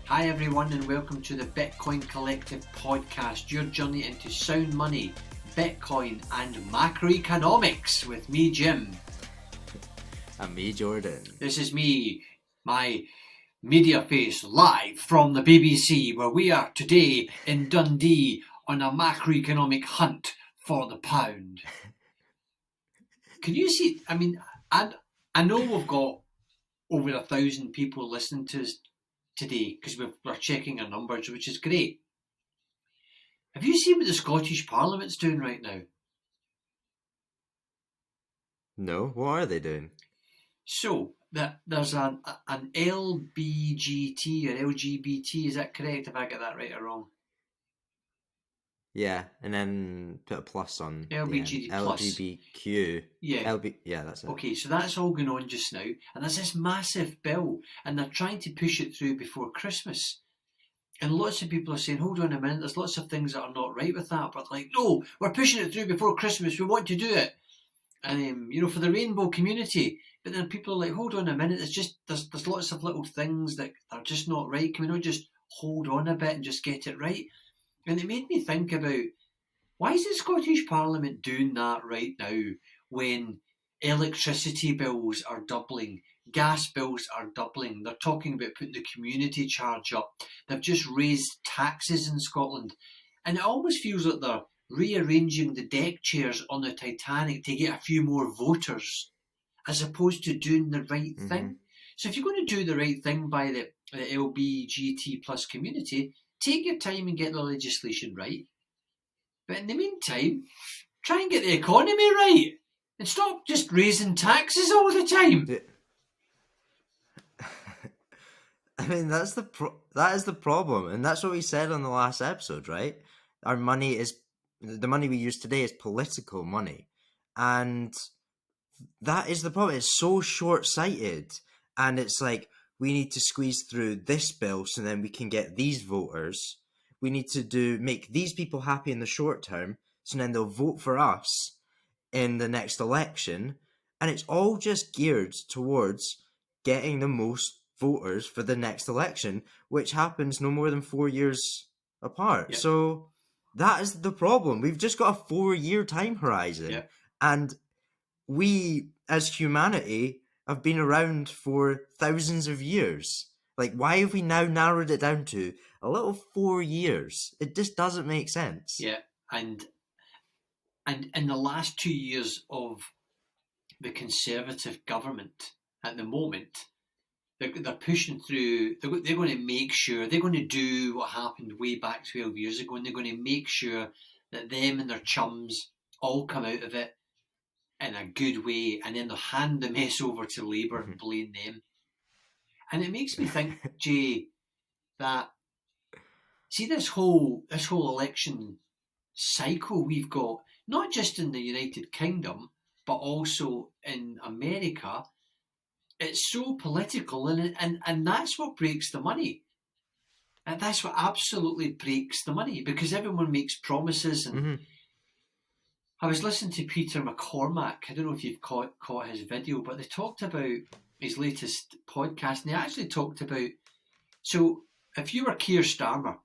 Hi everyone and welcome to the Bitcoin Collective podcast, your journey into sound money, Bitcoin and macroeconomics with me, Jim. And me, Jordan. This is me, my media face, live from the BBC, where we are today in Dundee on a macroeconomic hunt for the pound. Can you see, I know we've got over 1,000 people listening to us today because we're checking our numbers, which is great. Have you seen what the Scottish Parliament's doing right now? No, what are they doing? So there's an LBGT or LGBT, is that correct? If I get that right or wrong? Yeah, and then put a plus on LBGT plus. LGBTQ. Yeah. Yeah, that's it. Okay, so that's all going on just now, and there's this massive bill, and they're trying to push it through before Christmas. And lots of people are saying, hold on a minute, there's lots of things that are not right with that, but like, no, we're pushing it through before Christmas, we want to do it. And, for the rainbow community. But then people are like, hold on a minute, there's lots of little things that are just not right. Can we not just hold on a bit and just get it right? And it made me think about, why is the Scottish Parliament doing that right now when electricity bills are doubling, gas bills are doubling? They're talking about putting the community charge up. They've just raised taxes in Scotland. And it almost feels like they're rearranging the deck chairs on the Titanic to get a few more voters, as opposed to doing the right thing. So if you're going to do the right thing by the LBGT plus community, take your time and get the legislation right. But in the meantime, try and get the economy right and stop just raising taxes all the time. I mean, that is the problem, and that's what we said on the last episode, right? The money we use today is political money, and that is the problem. It's so short-sighted, and it's like, we need to squeeze through this bill so then we can get these voters. We need to make these people happy in the short term, so then they'll vote for us in the next election. And it's all just geared towards getting the most voters for the next election, which happens no more than 4 years apart. Yep. So that is the problem. We've just got a 4-year time horizon. Yep. And we, as humanity, have been around for thousands of years. Like, why have we now narrowed it down to a little 4 years? It just doesn't make sense. Yeah, and in the last 2 years of the Conservative government at the moment, they're pushing through. They're going to make sure, they're going to do what happened way back 12 years ago, and they're going to make sure that them and their chums all come out of it in a good way, and then they'll hand the mess over to Labour and blame them. And it makes me think, Jay, that see this whole election cycle we've got, not just in the United Kingdom, but also in America. It's so political, and that's what breaks the money. And that's what absolutely breaks the money, because everyone makes promises. And I was listening to Peter McCormack. I don't know if you've caught his video, but they talked about his latest podcast, and they actually talked about, so if you were Keir Starmer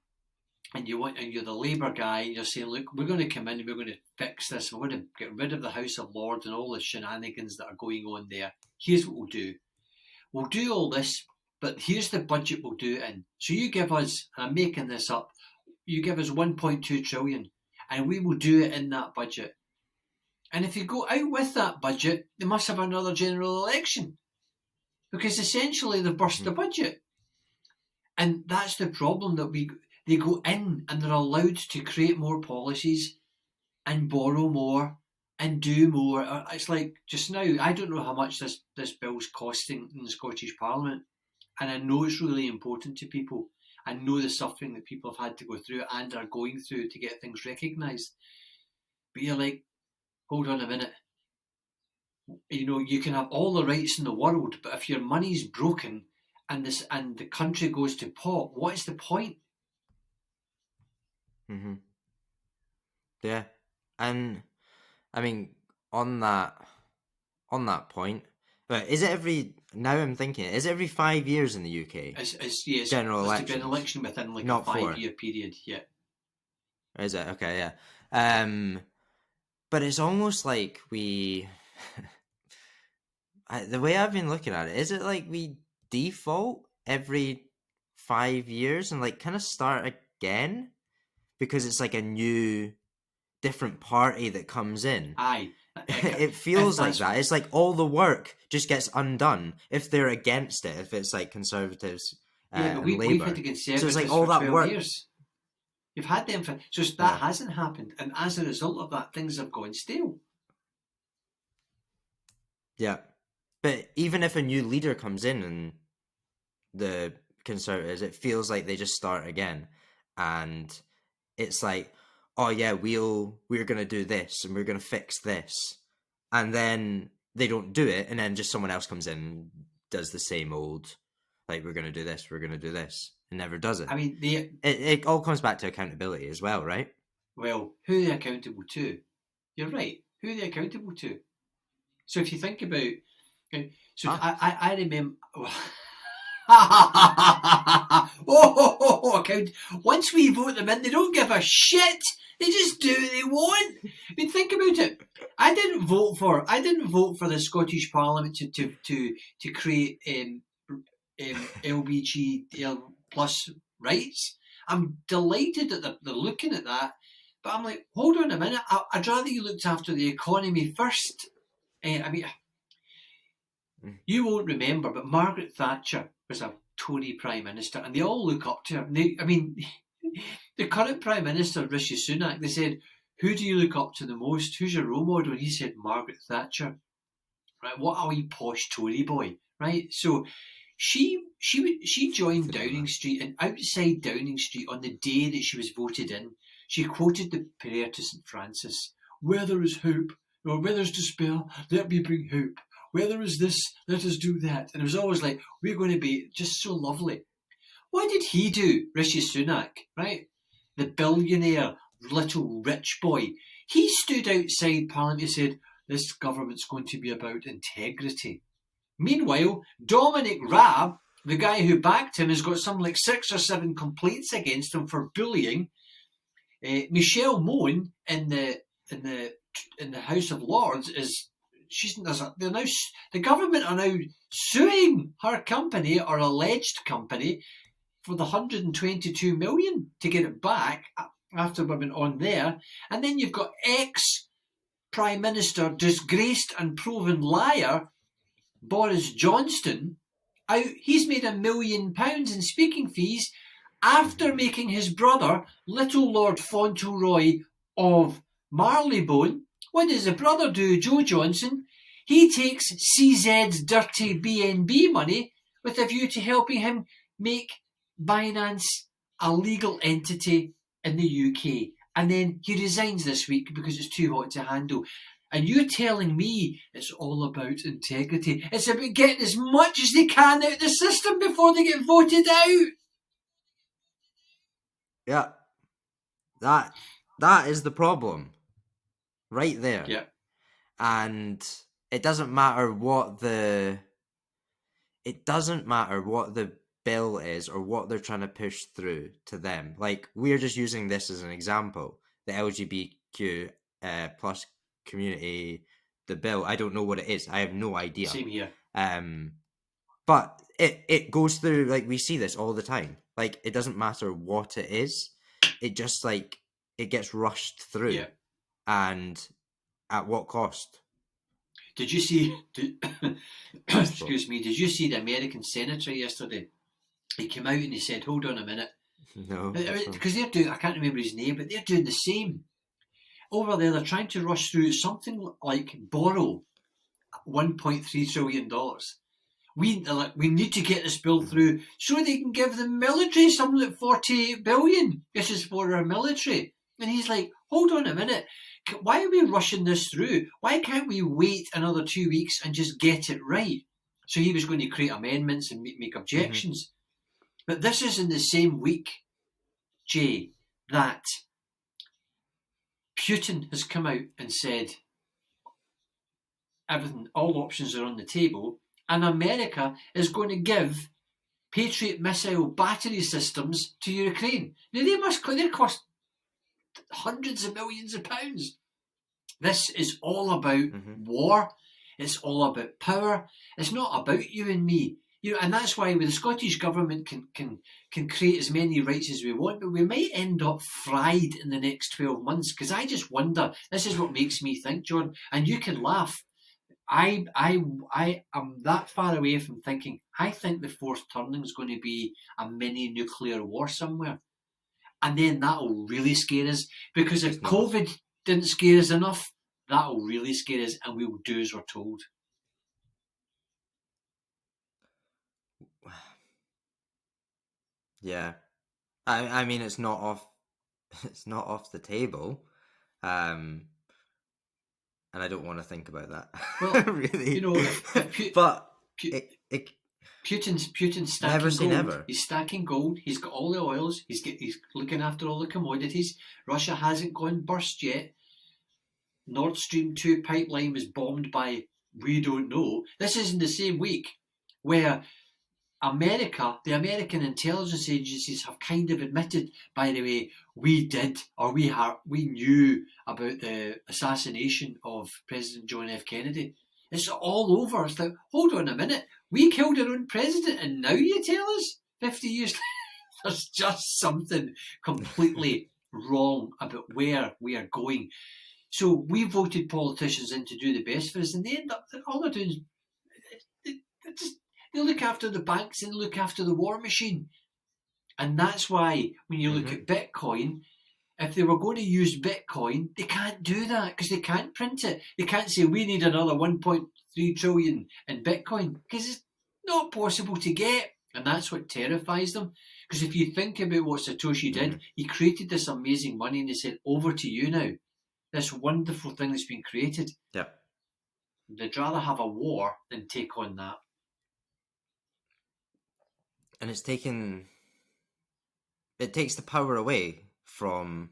and you're the Labour guy, and you're saying, look, we're going to come in and we're going to fix this, we're going to get rid of the House of Lords and all the shenanigans that are going on there. Here's what we'll do. We'll do all this, but here's the budget we'll do it in. So you give us, and I'm making this up, you give us 1.2 trillion, and we will do it in that budget. And if you go out with that budget, they must have another general election, because essentially they've burst the budget. And that's the problem, that they go in and they're allowed to create more policies and borrow more and do more. It's like, just now, I don't know how much this bill's costing in the Scottish Parliament, and I know it's really important to people. I know the suffering that people have had to go through and are going through to get things recognised. But you're like, hold on a minute. You can have all the rights in the world, but if your money's broken and the country goes to pot, what is the point? Yeah, and I mean, on that point, But is it every? Now I'm thinking, is it every 5 years in the UK? Yes, General there's to be an elections, election within like not a 4. 5-year period. Yeah. Is it? Okay, yeah. But it's almost like the way I've been looking at it, is it like we default every 5 years and like kind of start again because it's like a new, different party that comes in? Aye. It If feels like that's that. It's like all the work just gets undone if they're against it, if it's like Conservatives yeah, but and we've had Labour. the So it's like Conservatives all for that 12 work. years. You've had them for just that Yeah. hasn't happened, and as a result of that, things have gone stale. Yeah. But even if a new leader comes in and the Conservatives, it feels like they just start again. And it's like, oh yeah, we're gonna do this and we're gonna fix this. And then they don't do it, and then just someone else comes in and does the same old, like, we're gonna do this, we're gonna do this, and never does it. I mean, It all comes back to accountability as well, right? well, who are they accountable to? You're right. Who are they accountable to? So if you think about, so I remember. Account. Once we vote them in, they don't give a shit. They just do what they want. I mean, think about it. I didn't vote for the Scottish Parliament to create LBG plus rights. I'm delighted that they're looking at that, but I'm like, hold on a minute. I'd rather you looked after the economy first. I mean, you won't remember, but Margaret Thatcher was a Tory Prime Minister, and they all look up to her. The current Prime Minister, Rishi Sunak, they said, who do you look up to the most? Who's your role model? And he said, Margaret Thatcher. Right, what a wee posh Tory boy, right? So she joined Downing Street, and outside Downing Street on the day that she was voted in, she quoted the prayer to St Francis: "Where there is hope, or where there is despair, let me bring hope. Where there is this, let us do that." And it was always like, we're going to be just so lovely. What did he do, Rishi Sunak, right? The billionaire, little rich boy. He stood outside Parliament and said, this government's going to be about integrity. Meanwhile, Dominic Raab, the guy who backed him, has got some like 6 or 7 complaints against him for bullying. Michelle Mone in the House of Lords the government are now suing her company, or alleged company, for the 122 million to get it back after we've been on there. And then you've got ex-Prime Minister, disgraced and proven liar, Boris Johnson, out. He's made £1 million in speaking fees after making his brother, Little Lord Fauntleroy of Marylebone. What does the brother do, Joe Johnson? He takes CZ's dirty BNB money with a view to helping him make Binance a legal entity in the UK. And then he resigns this week because it's too hot to handle. And you're telling me it's all about integrity. It's about getting as much as they can out of the system before they get voted out. Yeah. That is the problem. Right there. Yeah. And it doesn't matter what the bill is or what they're trying to push through to them. Like, we're just using this as an example. The LGBTQ plus community, the bill, I don't know what it is. I have no idea. Same here. But it goes through, like, we see this all the time. Like, it doesn't matter what it is. It just, like, it gets rushed through. Yeah. And at what cost? Did you see? Excuse me. Did you see the American senator yesterday? He came out and he said, "Hold on a minute." No, because they're doing. I can't remember his name, but they're doing the same over there. They're trying to rush through something like borrow $1.3 trillion. We need to get this bill through so they can give the military something like 48 billion. This is for our military. And he's like, hold on a minute. Why are we rushing this through? Why can't we wait another 2 weeks and just get it right? So he was going to create amendments and make objections. But this is in the same week, Jay, that Putin has come out and said, everything, all options are on the table, and America is going to give Patriot missile battery systems to Ukraine. Now they cost hundreds of millions of pounds. This is all about war. It's all about power. It's not about you and me. And that's why the Scottish Government can create as many rights as we want, but we might end up fried in the next 12 months. Because I just wonder. This is what makes me think, John. And you can laugh. I am that far away from thinking. I think the fourth turning is going to be a mini nuclear war somewhere, and then that'll really scare us. Because if COVID didn't scare us enough, that'll really scare us, and we will do as we're told. Yeah, I mean it's not off the table, and I don't want to think about that. Well, really, but it Putin's stacking never say gold. Never. He's stacking gold. He's got all the oils. He's looking after all the commodities. Russia hasn't gone burst yet. Nord Stream 2 pipeline was bombed by we don't know. This is in the same week where America, the American intelligence agencies have kind of admitted, by the way, we knew about the assassination of President John F. Kennedy. It's all over. It's like, hold on a minute. We killed our own president and now you tell us 50 years later? There's just something completely wrong about where we are going. So we voted politicians in to do the best for us, and they end up, all they're doing is they look after the banks and look after the war machine. And that's why when you look at Bitcoin, if they were going to use Bitcoin, they can't do that because they can't print it. They can't say we need another 1.3 trillion in Bitcoin because it's not possible to get. And that's what terrifies them. Because if you think about what Satoshi did, he created this amazing money and he said, over to you now. This wonderful thing that's been created. Yeah. They'd rather have a war than take on that. And it takes the power away from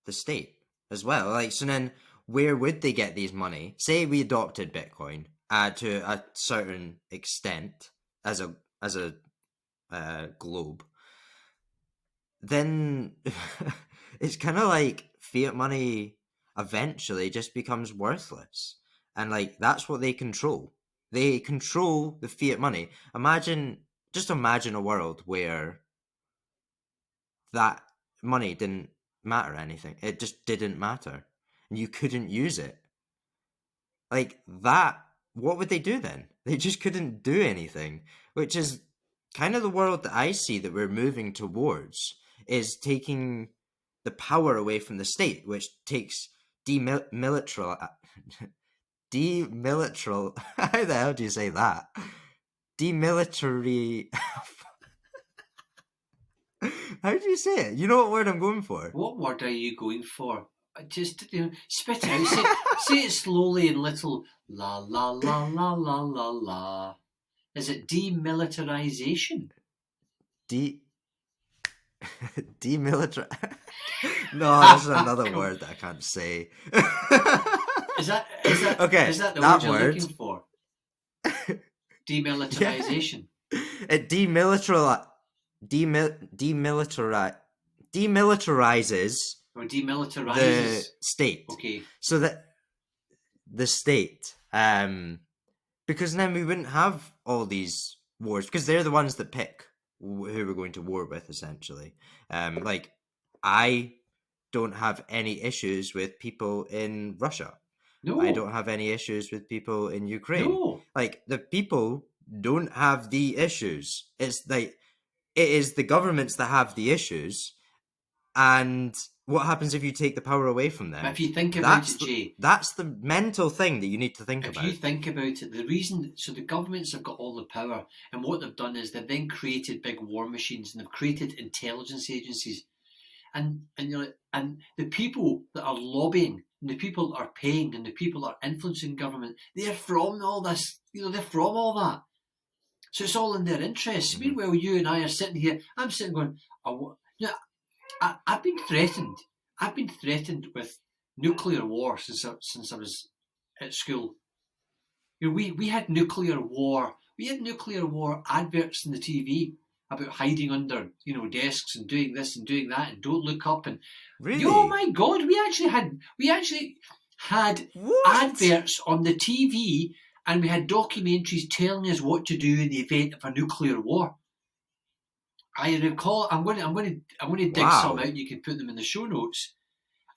the state as well. Like, so then where would they get these money? Say we adopted Bitcoin to a certain extent as a globe, then it's kind of like fiat money eventually just becomes worthless. And like, that's what they control. They control the fiat money. Just imagine a world where that money didn't matter anything. It just didn't matter. And you couldn't use it. Like that, what would they do then? They just couldn't do anything, which is kind of the world that I see that we're moving towards, is taking the power away from the state, which takes demilitarization. How the hell do you say that? Demilitary. How do you say it? You know what word I'm going for? What word are you going for? Just spit it out. Say it slowly in little la la la la la la la. Is it demilitarization? Demilitarize. No, that's another word that I can't say. Is that okay? Is that the that word you're word. looking for? Demilitarization. Yeah. It demilitarizes. Or demilitarizes the state. Okay. So that the state, because then we wouldn't have all these wars, because they're the ones that pick who we're going to war with, essentially. Like, I don't have any issues with people in Russia. No. I don't have any issues with people in Ukraine. No. Like, the people don't have the issues. It's like, it is the governments that have the issues. And what happens if you take the power away from them? If you think about it, Jay, that's the mental thing that you need to think about. If you think about it, the reason, so the governments have got all the power, and what they've done is they've then created big war machines and they've created intelligence agencies, and the people that are lobbying, and the people that are paying, and the people that are influencing government, they're from all this. They're from all that. So it's all in their interests. Mm-hmm. Meanwhile, you and I are sitting here. I'm sitting going, I've been threatened. I've been threatened with nuclear war since I was at school. we had nuclear war. We had nuclear war adverts on the TV about hiding under, desks and doing this and doing that and don't look up and Really? oh my God, we actually had What? adverts on the TV, and we had documentaries telling us what to do in the event of a nuclear war. I recall. I'm going to dig some out. You can put them in the show notes.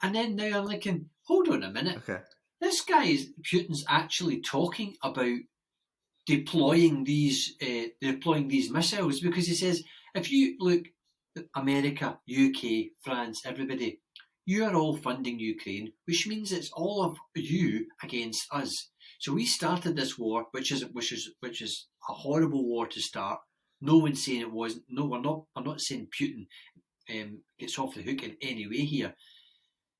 And then now I'm thinking, hold on a minute. Okay. This guy, Putin's actually talking about deploying these missiles, because he says, if you look at America, UK, France, everybody, you are all funding Ukraine, which means it's all of you against us. So we started this war, which is a horrible war to start. No one's saying it wasn't. No, I'm not saying Putin gets off the hook in any way here.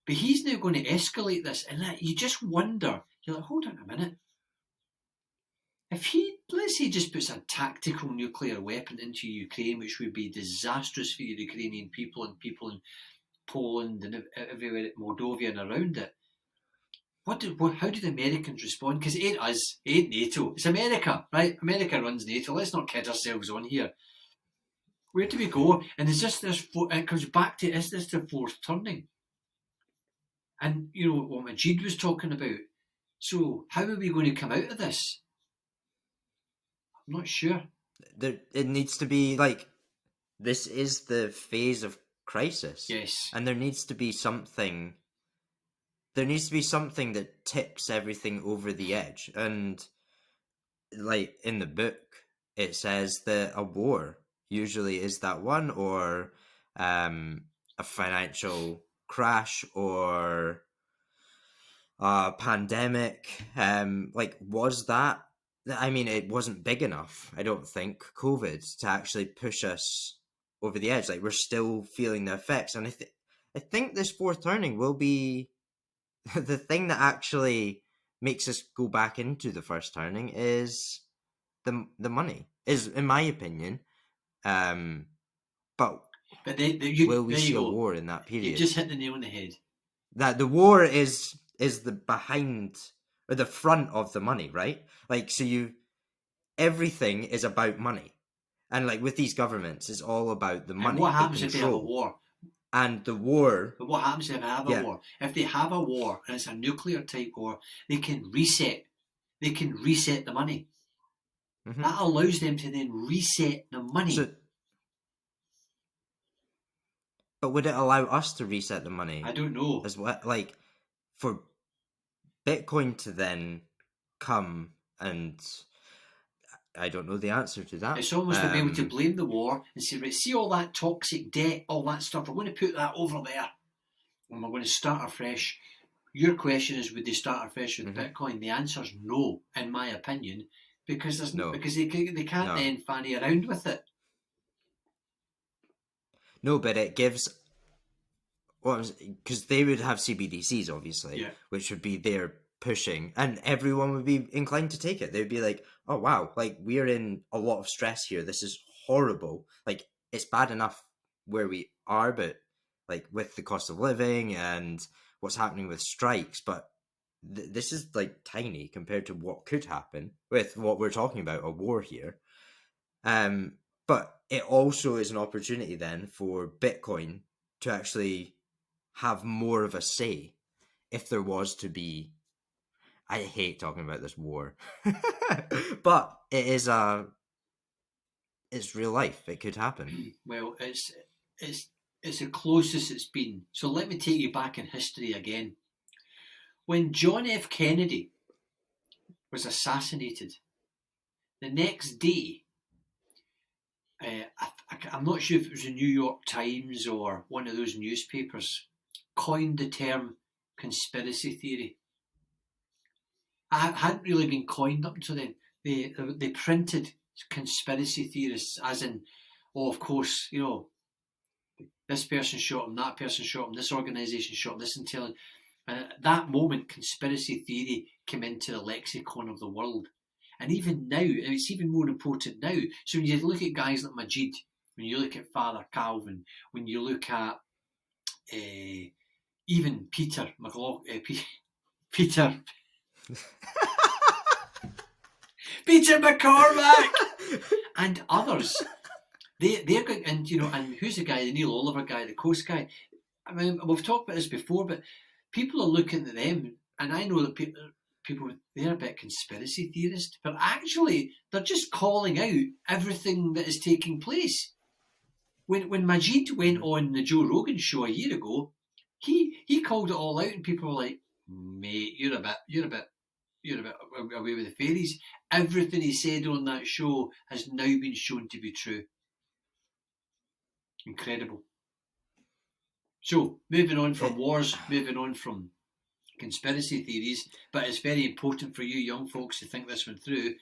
But he's now going to escalate this, and you just wonder. You're like, hold on a minute. If he, let's say, just puts a tactical nuclear weapon into Ukraine, which would be disastrous for the Ukrainian people and people in Poland and everywhere, Moldova and around it, how do the Americans respond? Because it ain't us, it ain't NATO, it's America, right? America runs NATO. Let's not kid ourselves on here. Where do we go? And is this it comes back to, is this the fourth turning? And what Majid was talking about. So how are we going to come out of this? I'm not sure. It needs to be like, this is the phase of crisis. Yes. And there needs to be something that tips everything over the edge. And like in the book, it says that a war usually is that one, or a financial crash, or a pandemic. Was that? I mean, it wasn't big enough, I don't think, COVID, to actually push us over the edge. Like, we're still feeling the effects. And I think this fourth turning will be the thing that actually makes us go back into the first turning is the money, is, in my opinion. But will we see a war in that period? You just hit the nail on the head. That the war is the behind, or the front of the money, right? Like, so everything is about money. And like with these governments, it's all about the money. And what happens if they have a war? And the war... But what happens if they have a war? If they have a war, and it's a nuclear type war, they can reset. They can reset the money. Mm-hmm. That allows them to then reset the money. But would it allow us to reset the money? I don't know. As well, like, for Bitcoin to then come, and I don't know the answer to that. It's almost to be able to blame the war and say, right, see all that toxic debt, all that stuff, we're going to put that over there and we're going to start afresh. Your question is, would they start afresh with Bitcoin? The answer is no, in my opinion, because because they can't then fanny around with it. No, but it gives... because they would have CBDCs, obviously, which would be their pushing, and everyone would be inclined to take it. They'd be like, oh wow, like, we're in a lot of stress here, this is horrible, like, it's bad enough where we are, but like with the cost of living and what's happening with strikes, but this is like tiny compared to what could happen with what we're talking about, a war here. But it also is an opportunity then for Bitcoin to actually have more of a say if there was to be... I hate talking about this war, but it's real life. It could happen. Well, it's the closest it's been. So let me take you back in history again. When John F. Kennedy was assassinated, the next day, I'm not sure if it was the New York Times or one of those newspapers, coined the term conspiracy theory. It hadn't really been coined up until then. They printed conspiracy theorists as in, oh, of course, this person shot him, that person shot him, this organisation shot him, this intelligence. And at that moment, conspiracy theory came into the lexicon of the world. And even now, and it's even more important now. So when you look at guys like Majid, when you look at Father Calvin, when you look at even Peter Peter McCormack, and others. They're going, and and who's the guy, the Neil Oliver guy, the Coast guy? I mean, we've talked about this before, but people are looking at them, and I know that people they're a bit conspiracy theorists, but actually they're just calling out everything that is taking place. When Majid went on the Joe Rogan show a year ago, he called it all out, and people were like, "Mate, you're a bit away with the fairies." Everything he said on that show has now been shown to be true. Incredible. So, moving on from wars, moving on from conspiracy theories, but it's very important for you young folks to think this one through.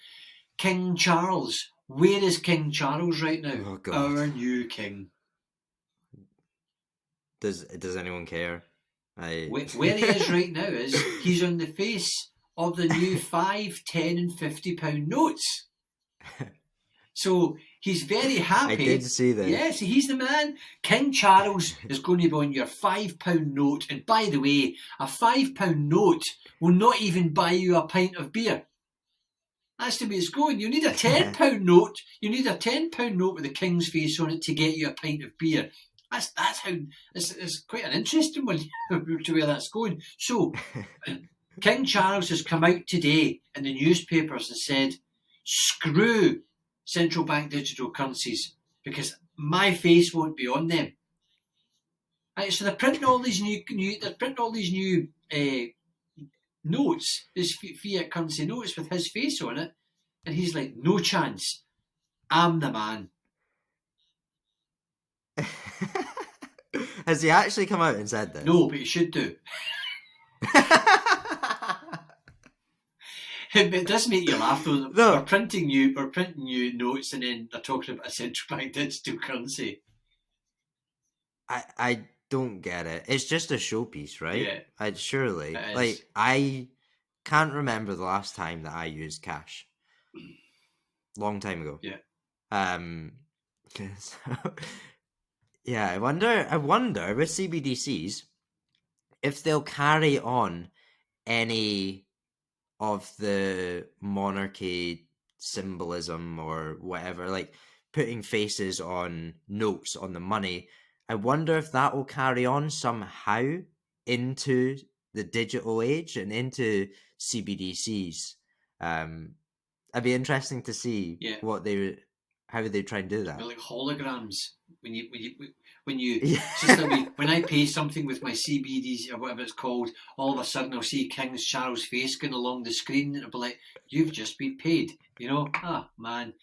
King Charles. Where is King Charles right now? Oh, God. Our new king. Does anyone care? Where he is right now is he's on the face of the new 5, 10 and £50 notes. So he's very happy. I did see this. Yes, he's the man. King Charles is going to be on your £5 note. And by the way, a £5 note will not even buy you a pint of beer. That's the way it's going. You need a £10 note. You need a £10 note with the king's face on it to get you a pint of beer. That's how. It's quite an interesting one to where that's going. So, King Charles has come out today in the newspapers and said, "Screw central bank digital currencies because my face won't be on them." Right, so they're printing all these new notes, these fiat currency notes with his face on it, and he's like, "No chance. I'm the man." Has he actually come out and said this? No, but he should do. It does make you laugh though. No. We're printing new notes, and then they're talking about a central bank digital currency. I don't get it. It's just a showpiece, right? Yeah. Surely. It is. Like, I can't remember the last time that I used cash. Long time ago. Yeah. Yeah, I wonder with CBDCs if they'll carry on any of the monarchy symbolism or whatever, like putting faces on notes on the money. I wonder if that will carry on somehow into the digital age and into CBDCs. It'd be interesting to see how they try and do that. They're like holograms. When I pay something with my CBDC or whatever it's called, all of a sudden I'll see King Charles' face going along the screen, and it'll be like, "You've just been paid." Ah, man.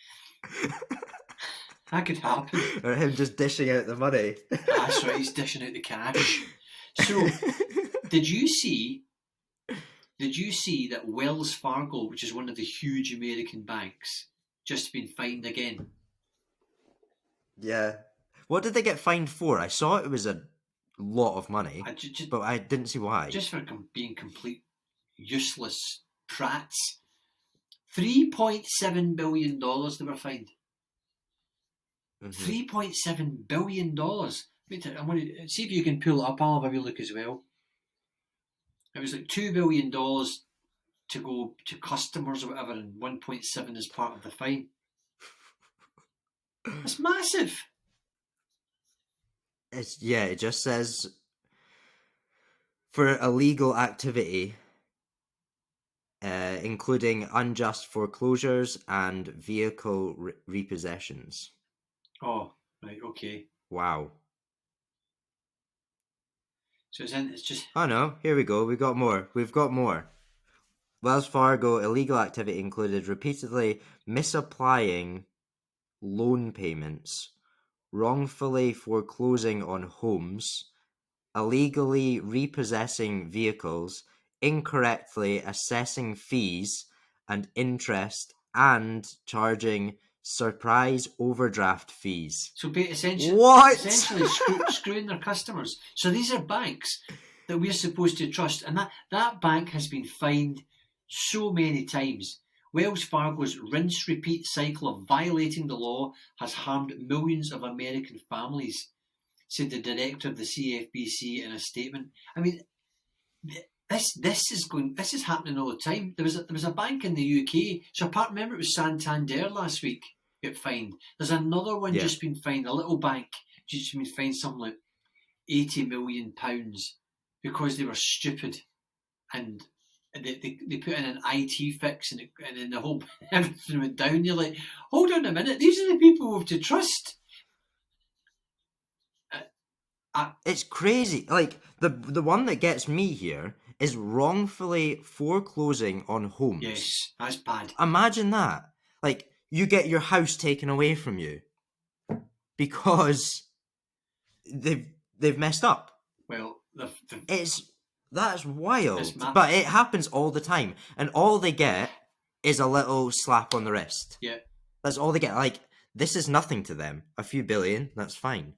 That could happen. Or him just dishing out the money. That's right, he's dishing out the cash. So, did you see that Wells Fargo, which is one of the huge American banks, just been fined again? Yeah. What did they get fined for? I saw it was a lot of money, but I didn't see why. Just for being complete useless prats. $3.7 billion they were fined. Mm-hmm. $3.7 billion. Wait, I want to see if you can pull it up. I'll have a look as well. It was like $2 billion to go to customers or whatever, and 1.7 is part of the fine. That's massive. It just says for illegal activity, including unjust foreclosures and vehicle repossessions. Oh, right, okay. Wow. So it's just... Oh no, here we go. We've got more. Wells Fargo illegal activity included repeatedly misapplying loan payments, wrongfully foreclosing on homes, illegally repossessing vehicles, incorrectly assessing fees and interest, and charging surprise overdraft fees. So essentially, screwing their customers. So these are banks that we're supposed to trust, and that bank has been fined so many times. Wells Fargo's rinse-repeat cycle of violating the law has harmed millions of American families, said the director of the CFBC in a statement. I mean, This is happening all the time. There was a bank in the UK. So remember it was Santander last week got fined. There's another one just been fined. A little bank just been fined something like £80 million because they were stupid and they put in an IT fix and then the whole everything went down. You're like, hold on a minute, these are the people we have to trust. It's crazy. Like the one that gets me here is wrongfully foreclosing on homes. Yes, that's bad. Imagine that. Like you get your house taken away from you because they've messed up. Well, that's wild. But it happens all the time, and all they get is a little slap on the wrist. Yeah, that's all they get. Like this is nothing to them. A few billion, that's fine.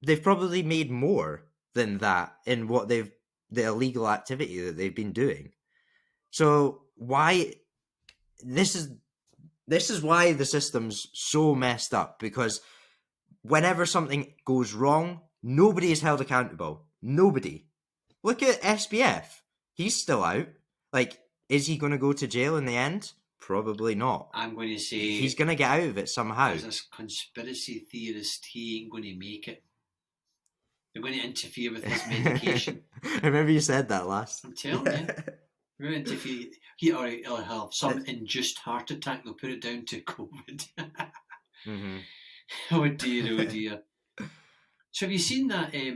They've probably made more than that in the illegal activity that they've been doing. So why this is why the system's so messed up, because whenever something goes wrong, nobody is held accountable. Nobody. Look at SBF. He's still out. Like, is he going to go to jail in the end? Probably not. I'm going to say he's going to get out of it somehow. As a conspiracy theorist, he ain't going to make it. They're going to interfere with his medication. I remember you said that last. I'm telling you. They're going to interfere. He'll have some induced heart attack. They'll put it down to COVID. Mm-hmm. Oh dear, oh dear. So have you seen that? There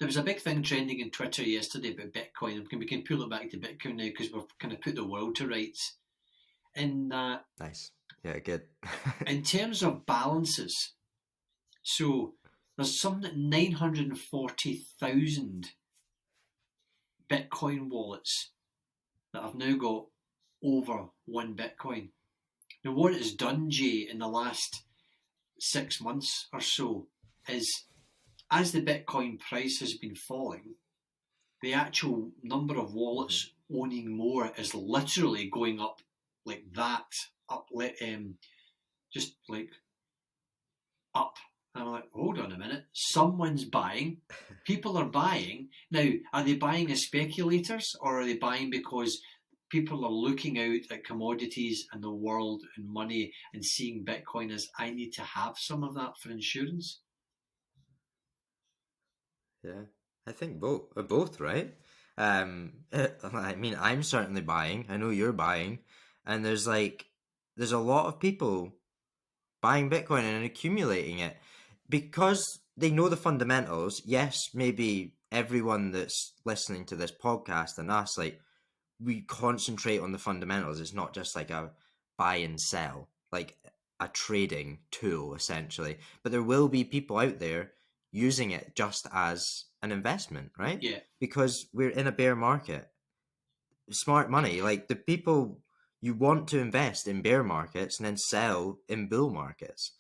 was a big thing trending on Twitter yesterday about Bitcoin. We can pull it back to Bitcoin now because we've kind of put the world to rights. In that, nice. Yeah, good. In terms of balances, so there's something like 940,000 Bitcoin wallets that have now got over 1 Bitcoin. Now, what it's done, Jay, in the last 6 months or so is, as the Bitcoin price has been falling, the actual number of wallets owning more is literally going up like that, just like up. And I'm like, hold on a minute, someone's buying, people are buying. Now, are they buying as speculators, or are they buying because people are looking out at commodities and the world and money and seeing Bitcoin as, I need to have some of that for insurance? Yeah, I think both, right? I mean, I'm certainly buying. I know you're buying, and there's a lot of people buying Bitcoin and accumulating it because they know the fundamentals. Yes, maybe everyone that's listening to this podcast and us, like, we concentrate on the fundamentals. It's not just like a buy and sell, like a trading tool essentially. But there will be people out there using it just as an investment, right? Yeah. Because we're in a bear market. Smart money, like the people, you want to invest in bear markets and then sell in bull markets.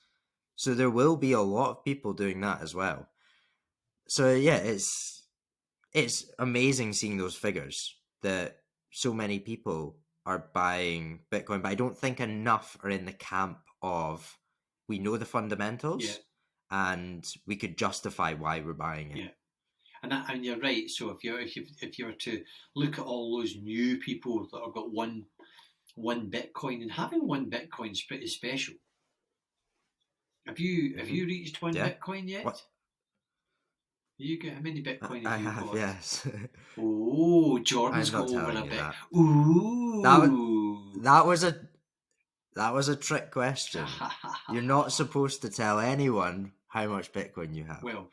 So there will be a lot of people doing that as well. So yeah, it's amazing seeing those figures that so many people are buying Bitcoin, but I don't think enough are in the camp of, we know the fundamentals and we could justify why we're buying it. Yeah. And you're right. So if you were to look at all those new people that have got one Bitcoin, and having 1 Bitcoin is pretty special. Have you reached 1 Bitcoin yet? What? You get, how many Bitcoin I have you have, got? yes. Oh, Jordan's got over a bit. That. Ooh, that was a trick question. You're not supposed to tell anyone how much Bitcoin you have. Well,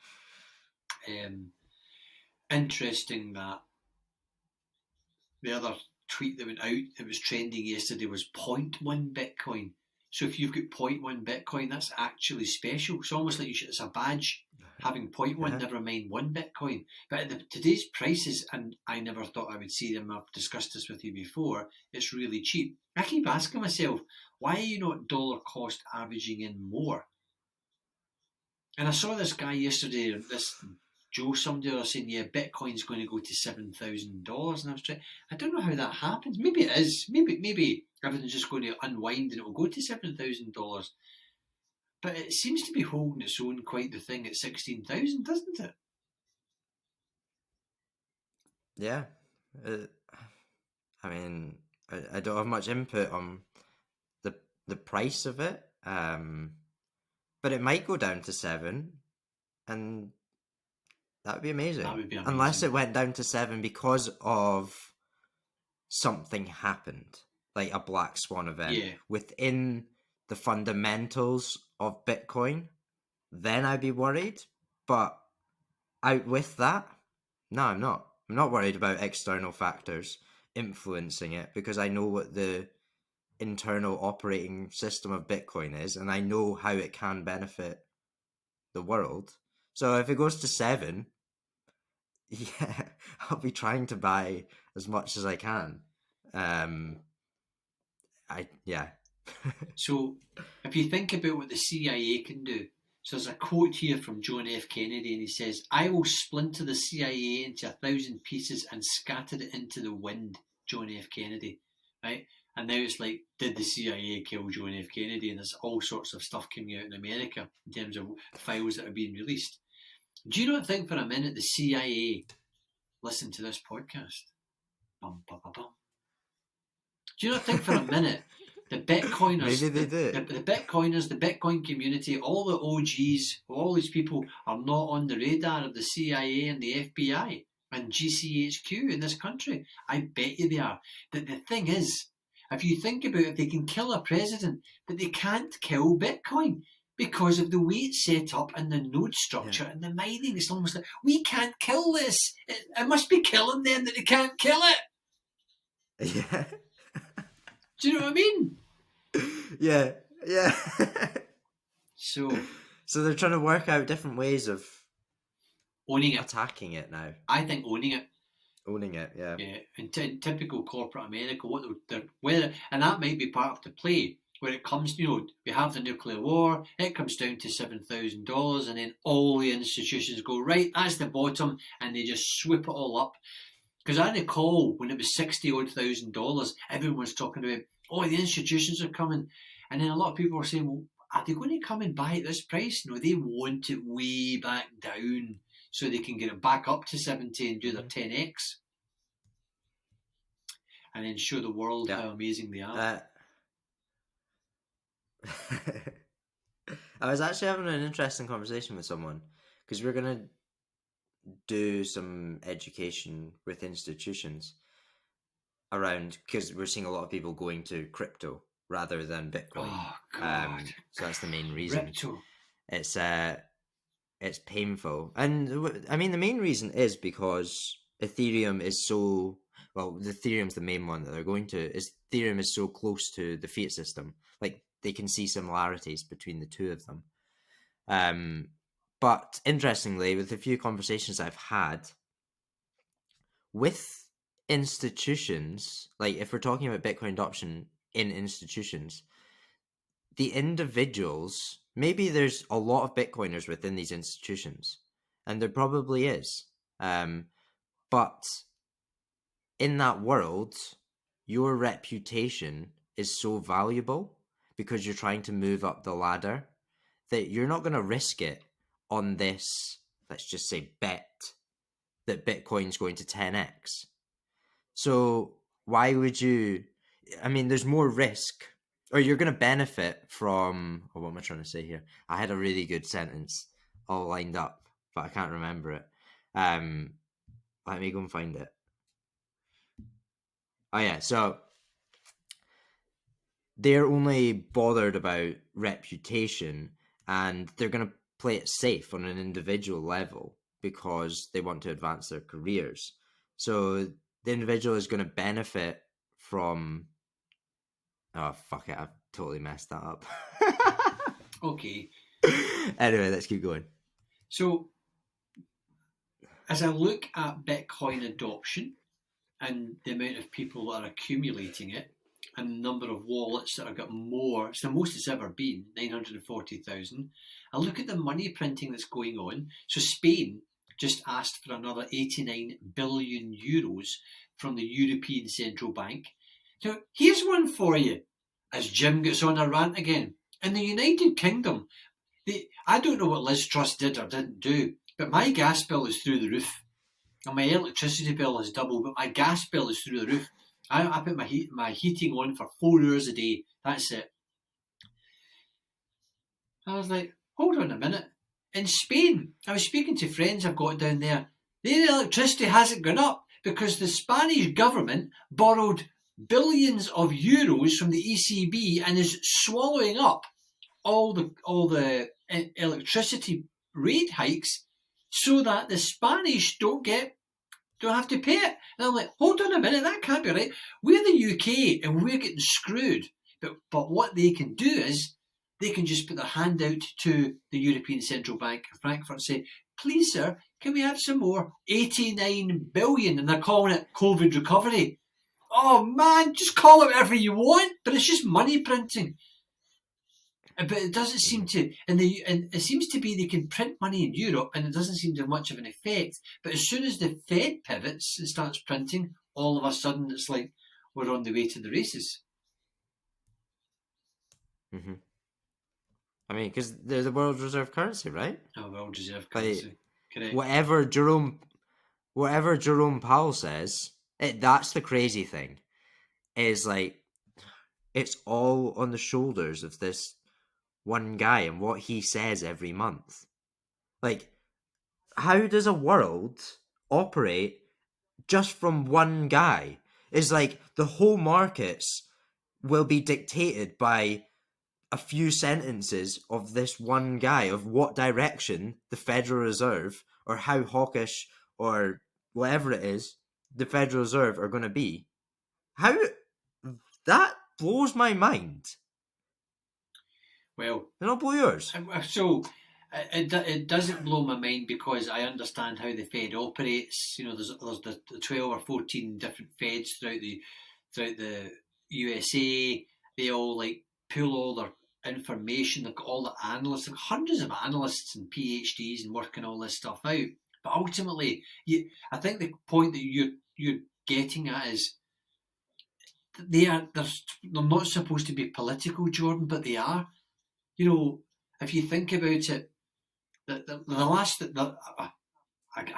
interesting that the other tweet that went out that was trending yesterday was 0.1 Bitcoin. So if you've got 0.1 Bitcoin, that's actually special. It's almost like it's a badge, having 0.1, never mind 1 Bitcoin. But at today's prices, and I never thought I would see them, I've discussed this with you before, it's really cheap. I keep asking myself, why are you not dollar cost averaging in more? And I saw this guy yesterday, this Joe, somebody was saying, yeah, Bitcoin's going to go to $7,000, and I was trying, I don't know how that happens. Maybe it is. Maybe everything's just going to unwind and it will go to $7,000. But it seems to be holding its own quite the thing at 16,000, doesn't it? Yeah. Uh, I mean, I don't have much input on the price of it, but it might go down to 7, and that would be amazing. That would be Unless amazing. it went down to 7 because of something happened, like a black swan event Yeah. within the fundamentals of Bitcoin, then I'd be worried. But out with that, no, I'm not. I'm not worried about external factors influencing it because I know what the internal operating system of Bitcoin is, and I know how it can benefit the world. So if it goes to 7, yeah, I'll be trying to buy as much as I can. Yeah. So if you think about what the CIA can do, so there's a quote here from John F. Kennedy, and he says, "I will splinter the CIA into 1,000 pieces and scatter it into the wind." John F. Kennedy, right? And now it's like, did the CIA kill John F. Kennedy? And there's all sorts of stuff coming out in America in terms of files that are being released. Do you not think for a minute the CIA listen to this podcast? Bum, bum, bum, bum. Do you not think for a minute the Bitcoiners, Maybe they do. the Bitcoiners, the Bitcoin community, all the OGs, all these people are not on the radar of the CIA and the FBI and GCHQ in this country? I bet you they are. But the thing is, if you think about it, they can kill a president, but they can't kill Bitcoin because of the way it's set up and the node structure and the mining. It's almost like, we can't kill this. It must be killing them that they can't kill it. Yeah. Do you know what I mean? Yeah. So they're trying to work out different ways of owning it. attacking it now. I think owning it. Owning it, yeah. Yeah, in typical corporate America, and that might be part of the play. When it comes, we have the nuclear war, it comes down to $7,000, and then all the institutions go, right, that's the bottom, and they just swoop it all up. Because I recall when it was $60,000, everyone was talking about, oh, the institutions are coming. And then a lot of people were saying, well, are they going to come and buy at this price? No, they want it way back down so they can get it back up to 70 and do their 10x. And then show the world how amazing they are. I was actually having an interesting conversation with someone because we're going to do some education with institutions around, because we're seeing a lot of people going to crypto rather than Bitcoin. Oh, God. So that's the main reason. Crypto. It's painful. And I mean, the main reason is because Ethereum is so... Well, the Ethereum's the main one that they're going to. Ethereum is so close to the fiat system. Like, they can see similarities between the two of them. But interestingly, with a few conversations I've had with institutions, like if we're talking about Bitcoin adoption in institutions, the individuals, maybe there's a lot of Bitcoiners within these institutions, and there probably is. But in that world, your reputation is so valuable because you're trying to move up the ladder that you're not going to risk it on this, let's just say, bet that Bitcoin's going to 10x. So why would you... I mean, there's more risk, or you're going to benefit from... Oh, what am I trying to say here? I had a really good sentence all lined up, but I can't remember it. Let me go and find it. Oh, yeah, so they're only bothered about reputation, and they're going to play it safe on an individual level because they want to advance their careers. So the individual is going to benefit from... Oh, fuck it, I've totally messed that up. Okay. Anyway, let's keep going. So, as I look at Bitcoin adoption and the amount of people that are accumulating it, and the number of wallets that have got more, it's the most it's ever been, 940,000. I look at the money printing that's going on. So Spain just asked for another 89 billion euros from the European Central Bank. So here's one for you, as Jim gets on a rant again. In the United Kingdom, I don't know what Liz Truss did or didn't do, but my gas bill is through the roof. and my electricity bill has doubled, but my gas bill is through the roof. I put my heating on for 4 hours a day. That's it. I was like, hold on a minute. In Spain, I was speaking to friends I've got down there. Their electricity hasn't gone up because the Spanish government borrowed billions of euros from the ECB and is swallowing up all the electricity rate hikes so that the Spanish don't have to pay it. And I'm like, hold on a minute, that can't be right. We're the UK and we're getting screwed. But what they can do is they can just put their hand out to the European Central Bank of Frankfurt and say, please, sir, can we have some more? 89 billion, and they're calling it COVID recovery. Oh man, just call it whatever you want, but it's just money printing. But it doesn't seem to, and it seems to be they can print money in Europe, and it doesn't seem to have much of an effect. But as soon as the Fed pivots and starts printing, all of a sudden it's like we're on the way to the races. Mm-hmm. I mean, because they're the world reserve currency, right? Oh, world reserve currency. Correct. Whatever Jerome Powell says, that's the crazy thing. Is like, it's all on the shoulders of this one guy and what he says every month. Like, how does a world operate just from one guy? It's like the whole markets will be dictated by a few sentences of this one guy, of what direction the Federal Reserve, or how hawkish, or whatever it is, the Federal Reserve are going to be. How? That blows my mind. Well, it'll blow yours. So it doesn't blow my mind because I understand how the Fed operates. You know, there's the 12 or 14 different Feds throughout the USA. They all like pull all their information. They've got all the analysts, like hundreds of analysts and PhDs and working all this stuff out. But ultimately, I think the point that you're getting at is they're not supposed to be political, Jordan, but they are. You know, if you think about it, I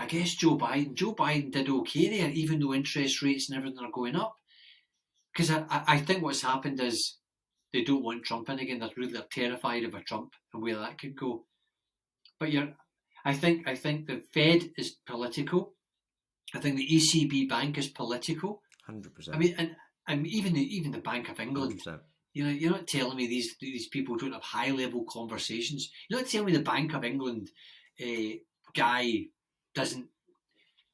guess Joe Biden did okay there, even though interest rates and everything are going up. Because I think what's happened is they don't want Trump in again. They're terrified of a Trump and where that could go. But I think the Fed is political. I think the ECB bank is political. 100%. I mean, and even the Bank of England. 100%. You know, you're not telling me these people don't have high level conversations. You're not telling me the Bank of England guy doesn't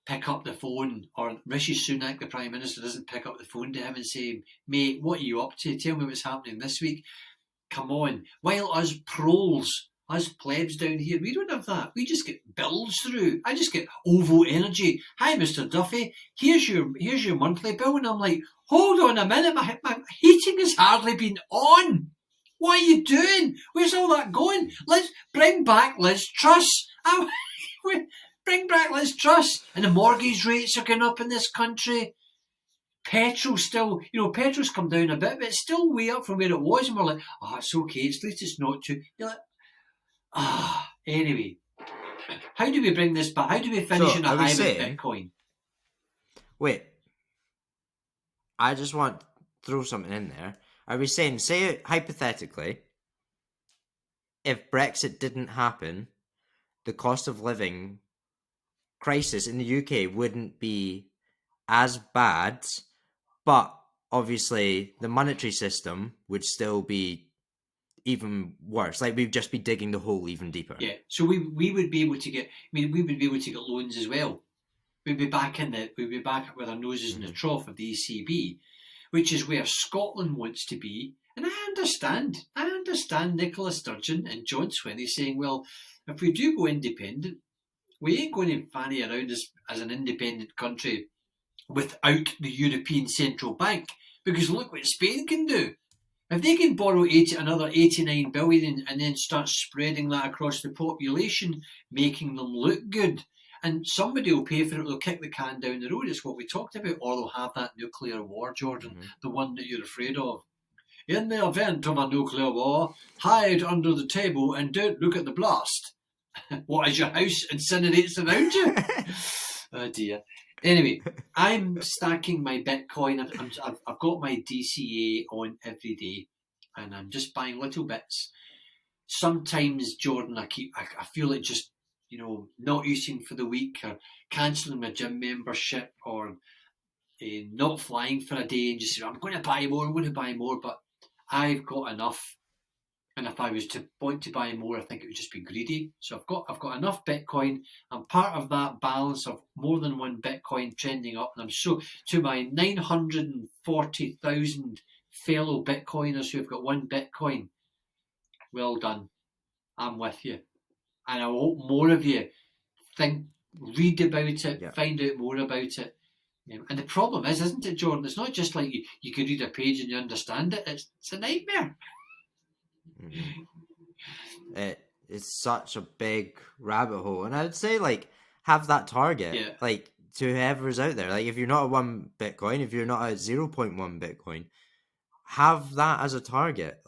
pick up the phone, or Rishi Sunak, the Prime Minister, doesn't pick up the phone to him and say, mate, what are you up to? Tell me what's happening this week. Come on. While us proles, us plebs down here, we don't have that. We just get bills through. I just get OVO Energy. Hi, Mr. Duffy. Here's your monthly bill. And I'm like, hold on a minute. My heating has hardly been on. What are you doing? Where's all that going? Let's bring back Liz Truss. Bring back Liz Truss. And the mortgage rates are going up in this country. Petrol's still, petrol's come down a bit, but it's still way up from where it was. And we're like, it's okay. At least it's not too. You're like, anyway. How do we bring this back? How do we finish in a high with Bitcoin? Wait. I just want to throw something in there. Are we saying, say hypothetically, if Brexit didn't happen, the cost of living crisis in the UK wouldn't be as bad, but obviously the monetary system would still be even worse. Like, we'd just be digging the hole even deeper. Yeah. So we would be able to get. We would be able to get loans as well. We'd be back with our noses in the trough of the ECB, which is where Scotland wants to be. And I understand Nicola Sturgeon and John Swinney saying, well, if we do go independent, we ain't going to fanny around as an independent country without the European Central Bank, because look what Spain can do. If they can borrow another 89 billion and then start spreading that across the population, making them look good, and somebody will pay for it, they'll kick the can down the road. It's what we talked about. Or they'll have that nuclear war, Jordan, the one that you're afraid of. In the event of a nuclear war, hide under the table and don't look at the blast. What, as your house incinerates around you? Oh dear. Anyway, I'm stacking my Bitcoin. I've got my DCA on every day, and I'm just buying little bits. Sometimes, Jordan, I feel like just, not eating for the week, or cancelling my gym membership, or not flying for a day, and just say, I'm going to buy more, but I've got enough. And if I was to want to buy more, I think it would just be greedy. So I've got enough Bitcoin. I'm part of that balance of more than one Bitcoin trending up. And I'm so, to my 940,000 fellow Bitcoiners who have got one Bitcoin, well done. I'm with you. And I hope more of you read about it, find out more about it. And the problem is, isn't it, Jordan? It's not just like you could read a page and you understand it. It's a nightmare. It's such a big rabbit hole, and I would say have that target, to whoever's out there. Like, if you're not a 1 Bitcoin, if you're not a 0.1 Bitcoin, have that as a target.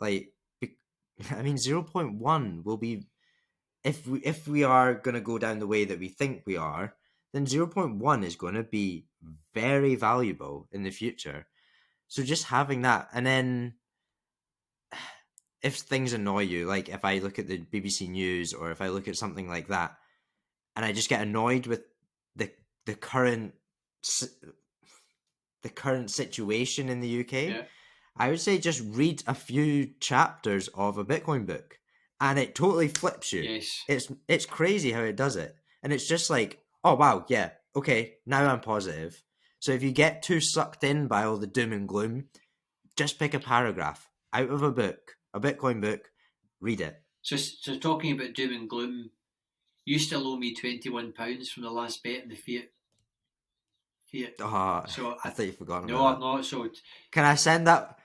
0.1 will be, if we are going to go down the way that we think we are, then 0.1 is going to be very valuable in the future. So just having that, and then if things annoy you, like if I look at the BBC News or if I look at something like that, and I just get annoyed with the current situation in the UK, I would say just read a few chapters of a Bitcoin book, and it totally flips you. Yes. It's crazy how it does it, and it's just like, oh wow, yeah, okay, now I'm positive. So if you get too sucked in by all the doom and gloom, just pick a paragraph out of a book, a Bitcoin book, read it. So talking about doom and gloom, you still owe me £21 from the last bet in the Fiat. Oh, so I thought you forgot about that. No, I've not. So can I send that?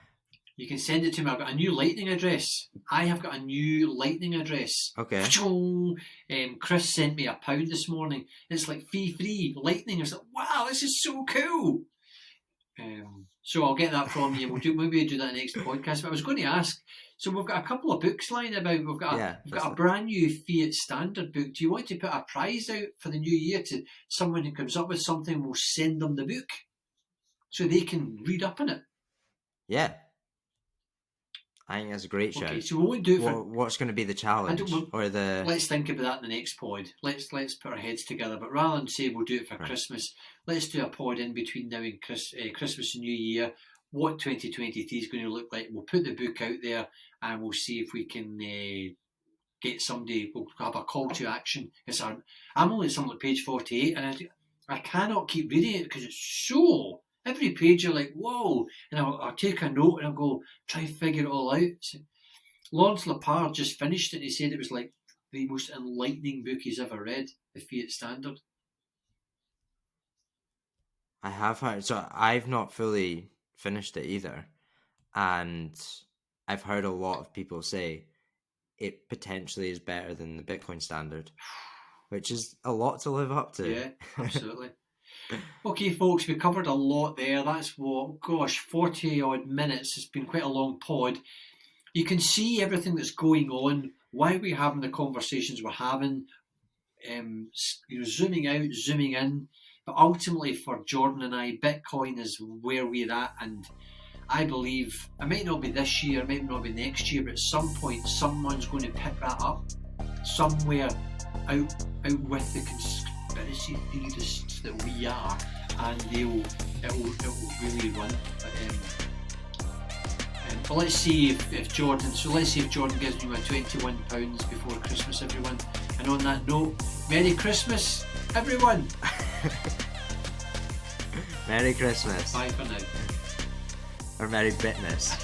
You can send it to me. I've got a new Lightning address. I have got a new Lightning address. Okay. Chris sent me £1 this morning. It's like fee-free Lightning. I was like, wow, this is so cool. So I'll get that from you. Maybe we'll do that next podcast. But I was going to ask, so we've got a couple of books lying about. We've got a brand new Fiat Standard book. Do you want to put a prize out for the new year to someone who comes up with something? We'll send them the book so they can read up on it. Yeah. I think that's a great show. Okay, so we won't do it for... What's going to be the challenge? Let's think about that in the next pod. Let's put our heads together. But rather than say we'll do it for Christmas, let's do a pod in between now and Christmas and New Year. What 2023 is going to look like. We'll put the book out there and we'll see if we can get somebody... We'll have a call to action. I'm only at something like page 48 and I cannot keep reading it because it's so... Every page you're like, whoa, and I'll take a note and I'll go try and figure it all out. So, Lawrence Lepard just finished it and he said it was like the most enlightening book he's ever read, the Fiat Standard. I have heard, so I've not fully finished it either, and I've heard a lot of people say it potentially is better than the Bitcoin Standard, which is a lot to live up to. Yeah, absolutely. Okay, folks, we covered a lot there. That's 40 odd minutes. It's been quite a long pod. You can see everything that's going on, why we're having the conversations we're having, zooming out, zooming in. But ultimately, for Jordan and I, Bitcoin is where we're at, and I believe it might not be this year, it might not be next year, but at some point, someone's going to pick that up somewhere out with the conspiracy theorists that we are, and it will really run. But let's see if Jordan gives me my £21 before Christmas, everyone. And on that note, Merry Christmas, everyone. Merry Christmas. Bye for now. Or Merry Bitness.